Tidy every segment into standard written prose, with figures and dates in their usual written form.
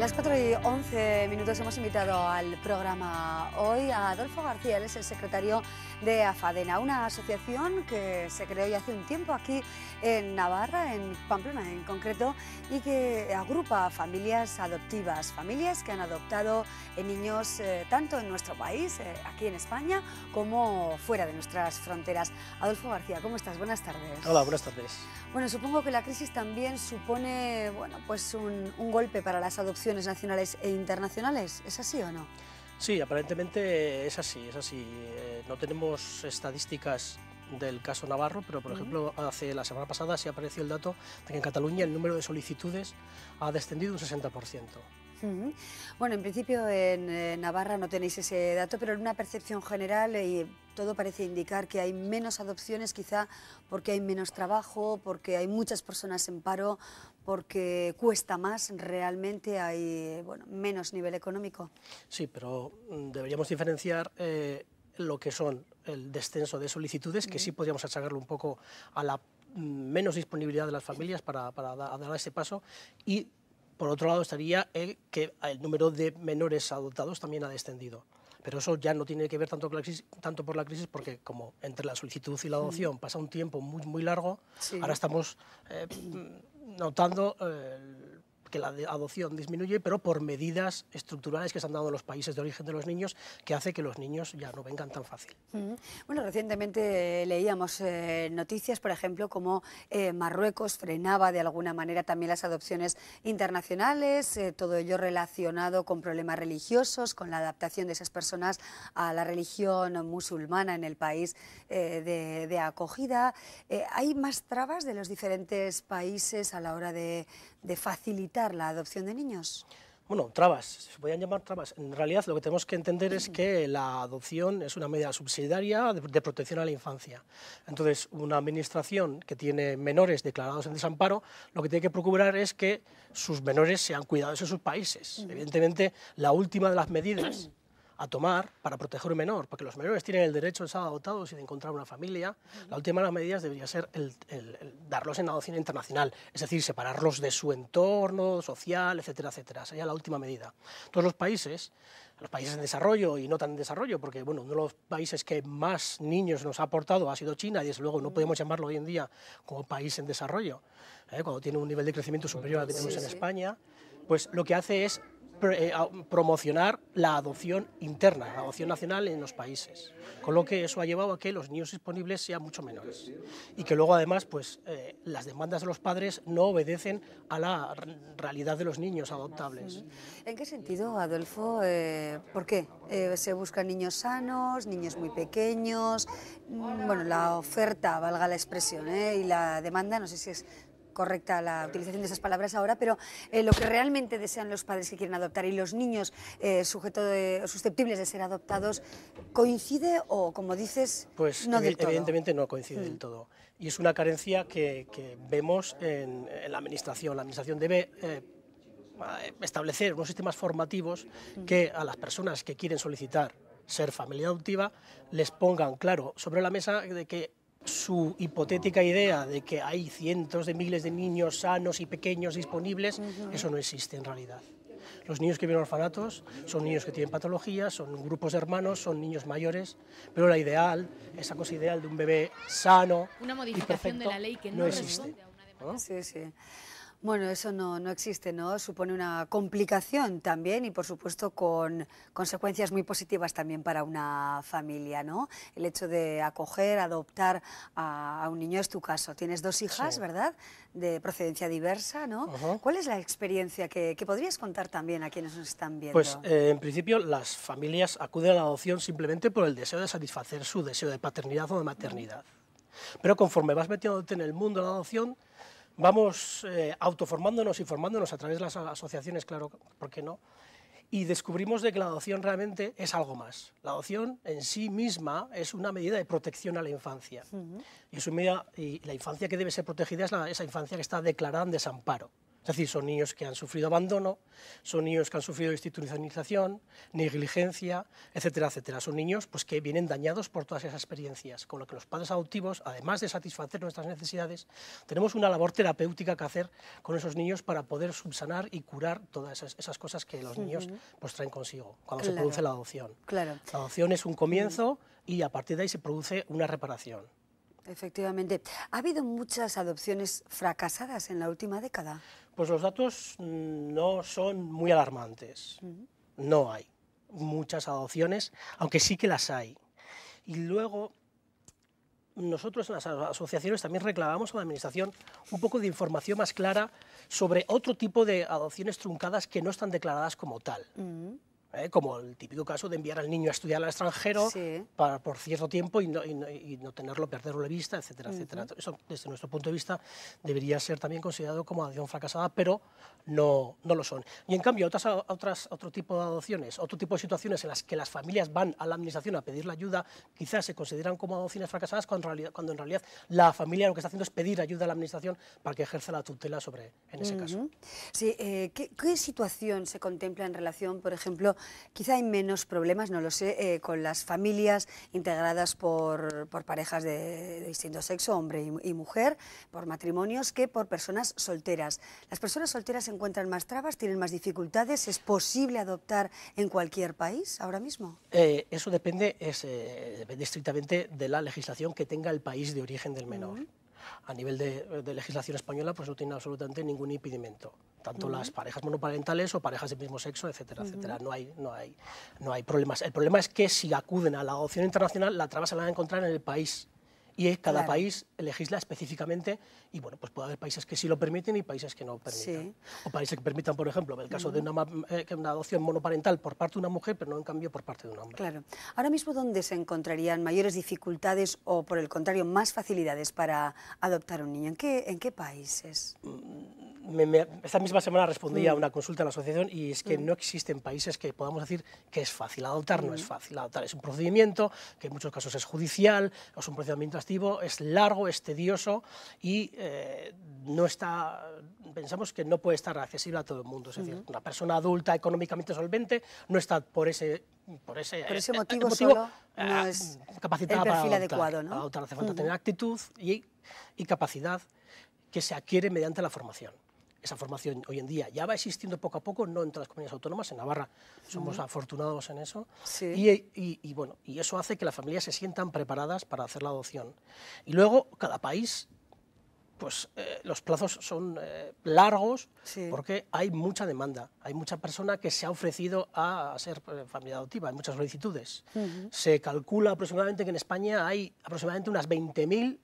Las 4:11 hemos invitado al programa hoy a Adolfo García. Él es el secretario de AFADENA, una asociación que se creó ya hace un tiempo aquí en Navarra, en Pamplona en concreto, y que agrupa familias adoptivas, familias que han adoptado niños tanto en nuestro país, aquí en España, como fuera de nuestras fronteras. Adolfo García, ¿cómo estás? Buenas tardes. Hola, buenas tardes. Bueno, supongo que la crisis también supone, bueno, pues un golpe para las adopciones nacionales e internacionales. ¿Es así o no? Sí, aparentemente es así, es así. No tenemos estadísticas del caso navarro, pero por ejemplo, la semana pasada sí apareció el dato de que en Cataluña el número de solicitudes ha descendido un 60%. Bueno, en principio en Navarra no tenéis ese dato, pero en una percepción general todo parece indicar que hay menos adopciones, quizá porque hay menos trabajo, porque hay muchas personas en paro, porque cuesta más, realmente hay menos nivel económico. Sí, pero deberíamos diferenciar lo que son el descenso de solicitudes, que sí podríamos achacarlo un poco a la menos disponibilidad de las familias para dar ese paso, y por otro lado estaría que el número de menores adoptados también ha descendido. Pero eso ya no tiene que ver tanto por la crisis, porque como entre la solicitud y la adopción pasa un tiempo muy largo, ahora estamos notando que la adopción disminuye, pero por medidas estructurales que se han dado en los países de origen de los niños, que hace que los niños ya no vengan tan fácil. Bueno, recientemente leíamos noticias, por ejemplo, como Marruecos frenaba de alguna manera también las adopciones internacionales, todo ello relacionado con problemas religiosos, con la adaptación de esas personas a la religión musulmana en el país de acogida. ¿Hay más trabas de los diferentes países a la hora de facilitar la adopción de niños? Bueno, trabas, se podrían llamar trabas. En realidad lo que tenemos que entender es que la adopción es una medida subsidiaria de protección a la infancia. Entonces, una administración que tiene menores declarados en desamparo, lo que tiene que procurar es que sus menores sean cuidados en sus países. Evidentemente, la última de las medidas a tomar para proteger a un menor, porque los menores tienen el derecho de ser adoptados y de encontrar una familia, la última de las medidas debería ser el darlos en adopción internacional, es decir, separarlos de su entorno social, etcétera, etcétera. Sería la última medida. Todos los países en desarrollo y no tan en desarrollo, porque bueno, uno de los países que más niños nos ha aportado ha sido China, y desde luego no podemos llamarlo hoy en día como país en desarrollo, cuando tiene un nivel de crecimiento superior al que tenemos en España, pues lo que hace es promocionar la adopción interna, la adopción nacional en los países, con lo que eso ha llevado a que los niños disponibles sean mucho menores y que luego además pues, las demandas de los padres no obedecen a la realidad de los niños adoptables. ¿En qué sentido, Adolfo? ¿Por qué? ¿Se buscan niños sanos, niños muy pequeños? Bueno, la oferta, valga la expresión, y la demanda, no sé si es correcta la utilización de esas palabras ahora, pero lo que realmente desean los padres que quieren adoptar y los niños susceptibles de ser adoptados, ¿coincide o, como dices, pues no del todo? Evidentemente no coincide del todo, y es una carencia que vemos en la administración. La administración debe establecer unos sistemas formativos que a las personas que quieren solicitar ser familia adoptiva les pongan claro sobre la mesa de que su hipotética idea de que hay cientos de miles de niños sanos y pequeños disponibles, eso no existe en realidad. Los niños que viven en orfanatos son niños que tienen patologías, son grupos de hermanos, son niños mayores, pero la ideal, esa cosa ideal de un bebé sano una y modificación perfecto, de la ley que no no existe. responde a una demanda. ¿No? Sí, sí. Bueno, eso no existe, ¿no? Supone una complicación también y, por supuesto, con consecuencias muy positivas también para una familia, ¿no? El hecho de acoger, adoptar a un niño es tu caso. Tienes dos hijas, Sí. ¿verdad?, de procedencia diversa, ¿no? ¿Cuál es la experiencia que podrías contar también a quienes nos están viendo? Pues en principio las familias acuden a la adopción simplemente por el deseo de satisfacer su deseo de paternidad o de maternidad. Pero conforme vas metiéndote en el mundo de la adopción, vamos autoformándonos y formándonos a través de las asociaciones, claro, ¿por qué no? Y descubrimos de que la adopción realmente es algo más. La adopción en sí misma es una medida de protección a la infancia. Y la infancia que debe ser protegida es esa infancia que está declarada en desamparo. Es decir, son niños que han sufrido abandono, son niños que han sufrido institucionalización, negligencia, etcétera, etcétera. Son niños pues, que vienen dañados por todas esas experiencias, con lo que los padres adoptivos, además de satisfacer nuestras necesidades, tenemos una labor terapéutica que hacer con esos niños para poder subsanar y curar todas esas cosas que los niños pues, traen consigo cuando se produce la adopción. Claro. La adopción es un comienzo y a partir de ahí se produce una reparación. Efectivamente. ¿Ha habido muchas adopciones fracasadas en la última década? Pues los datos no son muy alarmantes. No hay muchas adopciones, aunque sí que las hay. Y luego, nosotros en las asociaciones también reclamamos a la Administración un poco de información más clara sobre otro tipo de adopciones truncadas que no están declaradas como tal. Como el típico caso de enviar al niño a estudiar al extranjero por cierto tiempo y no tenerlo, perderlo de vista, etcétera, etcétera. Eso, desde nuestro punto de vista, debería ser también considerado como adopción fracasada, pero no lo son. Y en cambio, otro tipo de adopciones, otro tipo de situaciones en las que las familias van a la Administración a pedir la ayuda, quizás se consideran como adopciones fracasadas cuando en realidad la familia lo que está haciendo es pedir ayuda a la Administración para que ejerza la tutela en ese caso. Sí, ¿qué situación se contempla en relación, por ejemplo, quizá hay menos problemas, no lo sé, con las familias integradas por parejas de distinto sexo, hombre y mujer, por matrimonios, que por personas solteras? ¿Las personas solteras encuentran más trabas, tienen más dificultades? ¿Es posible adoptar en cualquier país ahora mismo? Eso depende estrictamente de la legislación que tenga el país de origen del menor. A nivel de legislación española, pues no tiene absolutamente ningún impedimento. Tanto las parejas monoparentales o parejas del mismo sexo, etcétera, etcétera. No hay problemas. El problema es que si acuden a la adopción internacional, la traba se la van a encontrar en el país. Y cada país legisla específicamente, y bueno, pues puede haber países que sí lo permiten y países que no permitan. O países que permitan, por ejemplo, en el caso de una adopción monoparental por parte de una mujer, pero no en cambio por parte de un hombre. Claro. Ahora mismo, ¿dónde se encontrarían mayores dificultades o, por el contrario, más facilidades para adoptar un niño? ¿En qué países? Esta misma semana respondí a una consulta en la asociación y es que no existen países que podamos decir que es fácil. Adoptar no es fácil. Adoptar es un procedimiento que en muchos casos es judicial, es un procedimiento administrativo, es largo, es tedioso y pensamos que no puede estar accesible a todo el mundo. Es decir, una persona adulta económicamente solvente no está por ese motivo solo no es capacitada el perfil para adecuado, ¿no? adoptar. Hace falta tener actitud y capacidad que se adquiere mediante la formación. Esa formación hoy en día ya va existiendo poco a poco, no en todas las comunidades autónomas, en Navarra somos afortunados en eso, y eso hace que las familias se sientan preparadas para hacer la adopción. Y luego, cada país, pues los plazos son largos porque hay mucha demanda, hay mucha persona que se ha ofrecido a ser familia adoptiva, hay muchas solicitudes. Se calcula aproximadamente que en España hay aproximadamente unas 20.000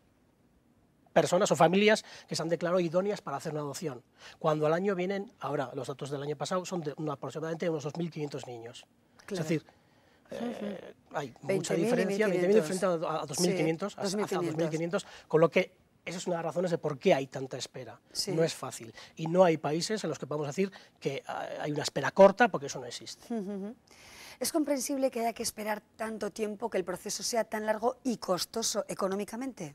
personas o familias que se han declarado idóneas para hacer una adopción, cuando al año vienen, ahora los datos del año pasado son de aproximadamente unos 2.500 niños. Claro. Es decir, hay mucha diferencia, 20.000 frente a 2.500, hasta 2.500, con lo que esa es una de las razones de por qué hay tanta espera. No es fácil. Y no hay países en los que podamos decir que hay una espera corta, porque eso no existe. ¿Es comprensible que haya que esperar tanto tiempo, que el proceso sea tan largo y costoso económicamente?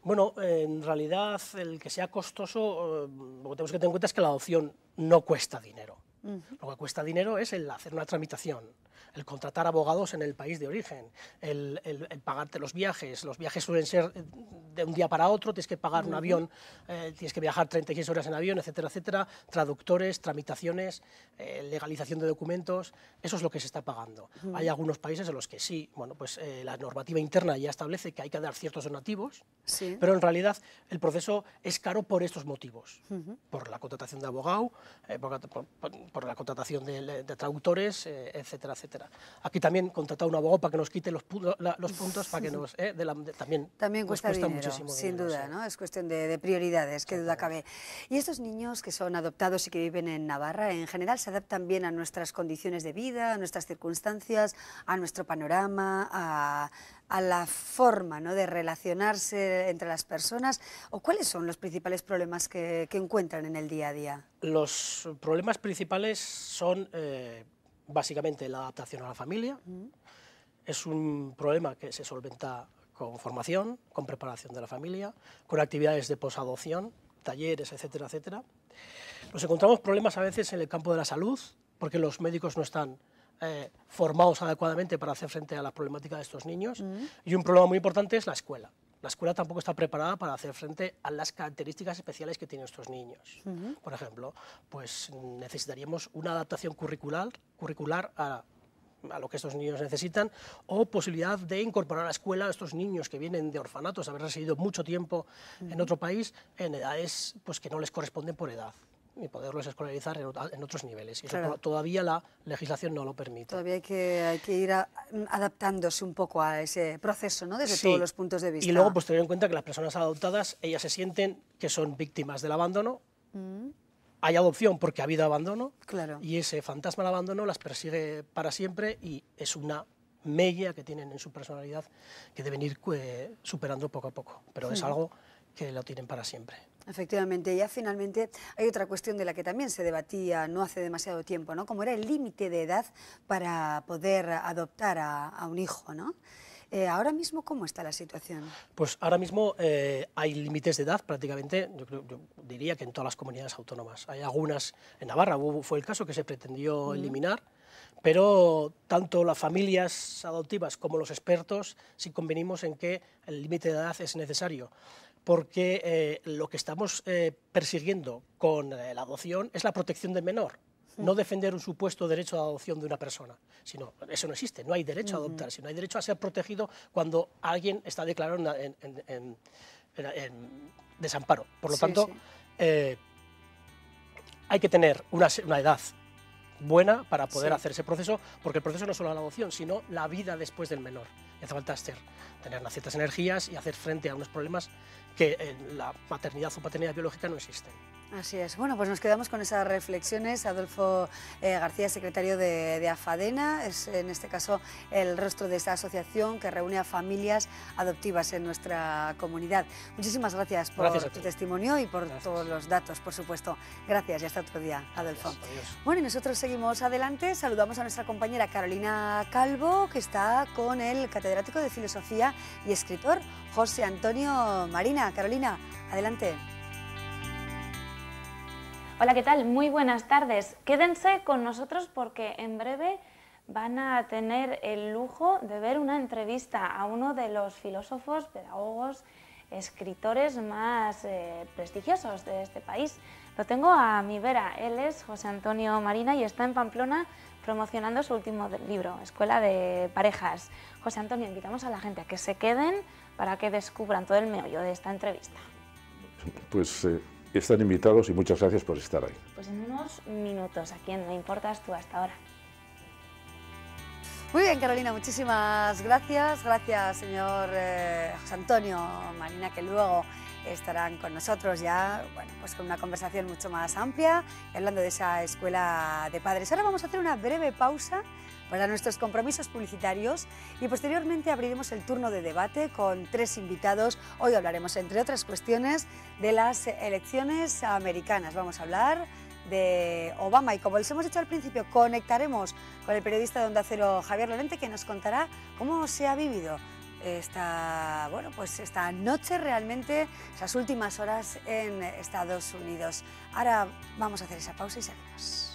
Bueno, en realidad el que sea costoso, lo que tenemos que tener en cuenta es que la adopción no cuesta dinero. Lo que cuesta dinero es el hacer una tramitación, el contratar abogados en el país de origen, el pagarte los viajes. Los viajes suelen ser de un día para otro, tienes que pagar un avión, tienes que viajar 36 horas en avión, etcétera, etcétera, traductores, tramitaciones, legalización de documentos, eso es lo que se está pagando. Hay algunos países en los que sí, bueno, pues la normativa interna ya establece que hay que dar ciertos donativos, pero en realidad el proceso es caro por estos motivos, por la contratación de abogado, por la contratación de traductores, etcétera, etcétera. Aquí también contratar un abogado para que nos quite los puntos, para que nos también cuesta dinero, muchísimo sin dinero, duda, ¿no? Es cuestión de prioridades, qué duda cabe. Y estos niños que son adoptados y que viven en Navarra, en general se adaptan bien a nuestras condiciones de vida, a nuestras circunstancias, a nuestro panorama, a la forma, ¿no?, de relacionarse entre las personas, o cuáles son los principales problemas que encuentran en el día a día. Los problemas principales son básicamente la adaptación a la familia. Es un problema que se solventa con formación, con preparación de la familia, con actividades de posadopción. talleres, etcétera, etcétera. Nos encontramos problemas a veces en el campo de la salud, porque los médicos no están formados adecuadamente para hacer frente a la problemática de estos niños. Y un problema muy importante es la escuela. La escuela tampoco está preparada para hacer frente a las características especiales que tienen estos niños. Por ejemplo, pues necesitaríamos una adaptación curricular a lo que estos niños necesitan, o posibilidad de incorporar a la escuela a estos niños que vienen de orfanatos, haber residido mucho tiempo en otro país, en edades pues, que no les corresponden por edad, y poderlos escolarizar en otros niveles. Y eso todavía la legislación no lo permite. Todavía hay que ir adaptándose un poco a ese proceso, ¿no? Desde todos los puntos de vista. Y luego pues, tener en cuenta que las personas adoptadas, ellas se sienten que son víctimas del abandono. Hay adopción porque ha habido abandono, y ese fantasma del abandono las persigue para siempre, y es una mella que tienen en su personalidad que deben ir superando poco a poco, pero es algo que lo tienen para siempre. Efectivamente, ya finalmente hay otra cuestión de la que también se debatía no hace demasiado tiempo, ¿no? Como era el límite de edad para poder adoptar a un hijo, ¿no? Ahora mismo, ¿cómo está la situación? Pues ahora mismo hay límites de edad prácticamente, yo diría que en todas las comunidades autónomas. Hay algunas, en Navarra fue el caso que se pretendió eliminar, pero tanto las familias adoptivas como los expertos sí convenimos en que el límite de edad es necesario, porque lo que estamos persiguiendo con la adopción es la protección del menor. No defender un supuesto derecho de adopción de una persona, sino eso no existe, no hay derecho a adoptar, sino hay derecho a ser protegido cuando alguien está declarado en desamparo. Por lo tanto, hay que tener una edad buena para poder hacer ese proceso, porque el proceso no es solo la adopción, sino la vida después del menor. Y hace falta tener unas ciertas energías y hacer frente a unos problemas que en la maternidad o paternidad biológica no existen. Así es. Bueno, pues nos quedamos con esas reflexiones. Adolfo García, secretario de AFADENA, es en este caso el rostro de esta asociación que reúne a familias adoptivas en nuestra comunidad. Muchísimas gracias por tu testimonio y por todos los datos, por supuesto. Gracias y hasta otro día, Adolfo. Adiós. Bueno, y nosotros seguimos adelante. Saludamos a nuestra compañera Carolina Calvo, que está con el catedrático de Filosofía y escritor José Antonio Marina. Carolina, adelante. Hola, ¿qué tal? Muy buenas tardes. Quédense con nosotros porque en breve van a tener el lujo de ver una entrevista a uno de los filósofos, pedagogos, escritores más prestigiosos de este país. Lo tengo a mi vera. Él es José Antonio Marina y está en Pamplona promocionando su último libro, Escuela de Parejas. José Antonio, invitamos a la gente a que se queden para que descubran todo el meollo de esta entrevista. Pues están invitados y muchas gracias por estar ahí. Pues en unos minutos, ¿a quién le importas tú hasta ahora? Muy bien, Carolina, muchísimas gracias. Gracias, señor José Antonio Marina, que luego estarán con nosotros ya, bueno, pues con una conversación mucho más amplia, hablando de esa escuela de padres. Ahora vamos a hacer una breve pausa para nuestros compromisos publicitarios y posteriormente abriremos el turno de debate con 3 invitados. Hoy hablaremos, entre otras cuestiones, de las elecciones americanas. Vamos a hablar de Obama y, como les hemos dicho al principio, conectaremos con el periodista de Onda Cero, Javier Lorente, que nos contará cómo se ha vivido esta noche, realmente, esas últimas horas en Estados Unidos. Ahora vamos a hacer esa pausa y seguimos.